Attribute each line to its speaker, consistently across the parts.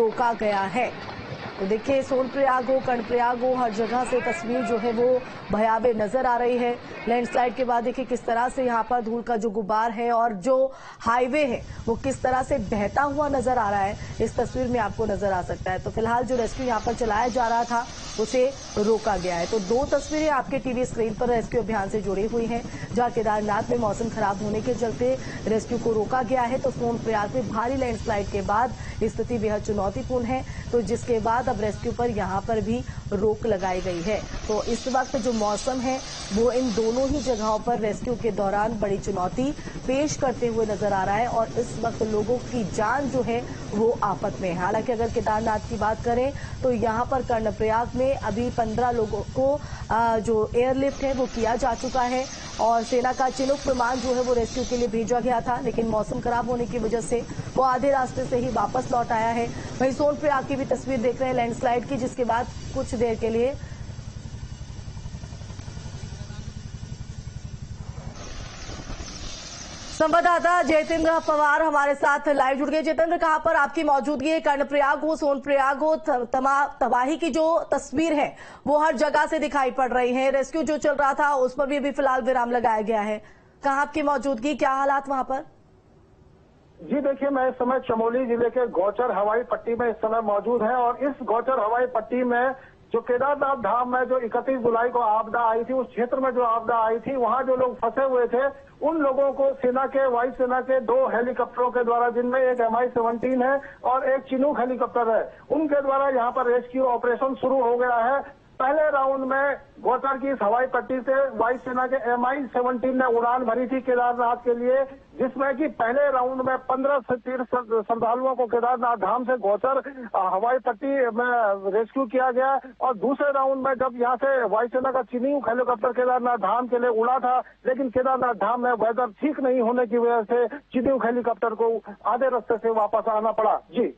Speaker 1: रोका गया है। तो देखिए, सोनप्रयाग हो, कर्णप्रयाग हो, हर जगह से तस्वीर जो है वो भयावह नजर आ रही है। लैंडस्लाइड के बाद देखिए किस तरह से यहाँ पर धूल का जो गुबार है और जो हाईवे है वो किस तरह से बहता हुआ नजर आ रहा है, इस तस्वीर में आपको नजर आ सकता है। तो फिलहाल जो रेस्क्यू यहाँ पर चलाया जा रहा था उसे रोका गया है। तो दो तस्वीरें आपके टीवी स्क्रीन पर रेस्क्यू अभियान से जुड़ी हुई हैं, जहां केदारनाथ में मौसम खराब होने के चलते रेस्क्यू को रोका गया है। तो सोनप्रयाग में भारी लैंडस्लाइड के बाद स्थिति बेहद चुनौतीपूर्ण है, तो जिसके बाद अब रेस्क्यू पर यहां पर भी रोक लगाई गई है। तो इस वक्त जो मौसम है वो इन दोनों ही जगहों पर रेस्क्यू के दौरान बड़ी चुनौती पेश करते हुए नजर आ रहा है और इस वक्त लोगों की जान जो है वो आफत में है। हालांकि अगर केदारनाथ की बात करें तो यहां पर कर्णप्रयाग में अभी 15 लोगों को जो एयरलिफ्ट है वो किया जा चुका है और सेना का चिनूक विमान जो है वो रेस्क्यू के लिए भेजा गया था, लेकिन मौसम खराब होने की वजह से वो आधे रास्ते से ही वापस लौट आया है। वहीं सोनप्रयाग की भी तस्वीर देख रहे हैं लैंडस्लाइड की, जिसके बाद कुछ देर के लिए संवाददाता जितेंद्र पवार हमारे साथ लाइव जुड़ गए। जितेंद्र, कहां पर आपकी मौजूदगी है? कर्णप्रयाग हो, सोनप्रयाग हो, तबाही की जो तस्वीर है वो हर जगह से दिखाई पड़ रही है। रेस्क्यू जो चल रहा था उस पर भी अभी फिलहाल विराम लगाया गया है। कहां आपकी मौजूदगी, क्या हालात वहां पर?
Speaker 2: जी देखिए, मैं इस समय चमोली जिले के गौचर हवाई पट्टी में इस समय मौजूद है और इस गौचर हवाई पट्टी में जो केदारनाथ धाम में जो 31 जुलाई को आपदा आई थी, उस क्षेत्र में जो आपदा आई थी, वहां जो लोग फंसे हुए थे उन लोगों को सेना के, वायुसेना के 2 हेलीकॉप्टरों के द्वारा, जिनमें एक MI-17 है और एक चिनूक हेलीकॉप्टर है, उनके द्वारा यहाँ पर रेस्क्यू ऑपरेशन शुरू हो गया है। पहले राउंड में गौचर की इस हवाई पट्टी से वायुसेना के MI-17 ने उड़ान भरी थी केदारनाथ के लिए, जिसमें कि पहले राउंड में 15 से 30 श्रद्धालुओं को केदारनाथ धाम से गौचर हवाई पट्टी में रेस्क्यू किया गया और दूसरे राउंड में जब यहाँ से वायुसेना का चिनूक हेलीकॉप्टर केदारनाथ धाम के लिए उड़ा था, लेकिन केदारनाथ धाम में वेदर ठीक नहीं होने की वजह से चिनूक हेलीकॉप्टर को आधे रास्ते से वापस आना पड़ा। जी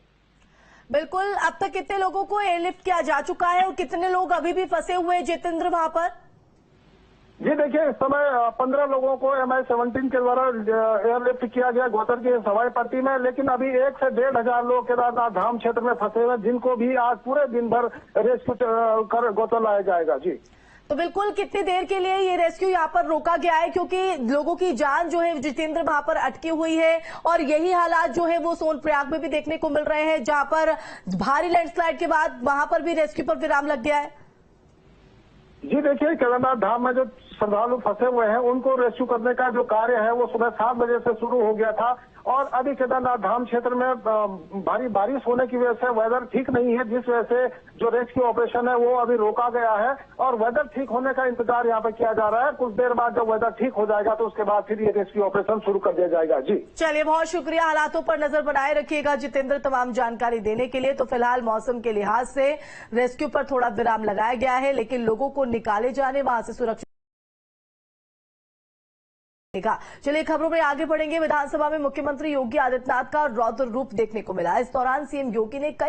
Speaker 1: बिल्कुल, अब तक कितने लोगों को एयरलिफ्ट किया जा चुका है और कितने लोग अभी भी फंसे हुए हैं जितेंद्र वहां पर?
Speaker 2: जी देखिए, इस समय 15 लोगों को MI-17 के द्वारा एयरलिफ्ट किया गया गौचर की हवाई पट्टी में, लेकिन अभी 1 से 1,500 लोग केदारनाथ धाम क्षेत्र में फंसे हुए, जिनको भी आज पूरे दिन भर रेस्क्यू कर गौचर लाया जाएगा। जी
Speaker 1: तो बिल्कुल, कितनी देर के लिए ये रेस्क्यू यहाँ पर रोका गया है, क्योंकि लोगों की जान जो है जितेंद्र वहां पर अटकी हुई है और यही हालात जो है वो सोनप्रयाग में भी देखने को मिल रहे हैं, जहां पर भारी लैंडस्लाइड के बाद वहां पर भी रेस्क्यू पर विराम लग गया है।
Speaker 2: जी देखिए, केदारनाथ धाम में जो श्रद्धालु फंसे हुए हैं उनको रेस्क्यू करने का जो कार्य है वो सुबह 7 बजे से शुरू हो गया था और अभी केदारनाथ धाम क्षेत्र में भारी बारिश होने की वजह से वेदर ठीक नहीं है, जिस वजह से जो रेस्क्यू ऑपरेशन है वो अभी रोका गया है और वेदर ठीक होने का इंतजार यहाँ पे किया जा रहा है। कुछ देर बाद जब वेदर ठीक हो जाएगा तो उसके बाद फिर ये रेस्क्यू ऑपरेशन शुरू कर दिया जाएगा। जी
Speaker 1: चलिए, बहुत शुक्रिया। हालातों पर नजर बनाए रखिएगा जितेंद्र, तमाम जानकारी देने के लिए। तो फिलहाल मौसम के लिहाज से रेस्क्यू पर थोड़ा विराम लगाया गया है, लेकिन लोगों को निकाले जाने, वहां से सुरक्षित। चलिए, खबरों में आगे बढ़ेंगे। विधानसभा में मुख्यमंत्री योगी आदित्यनाथ का रौद्र रूप देखने को मिला। इस दौरान सीएम योगी ने कई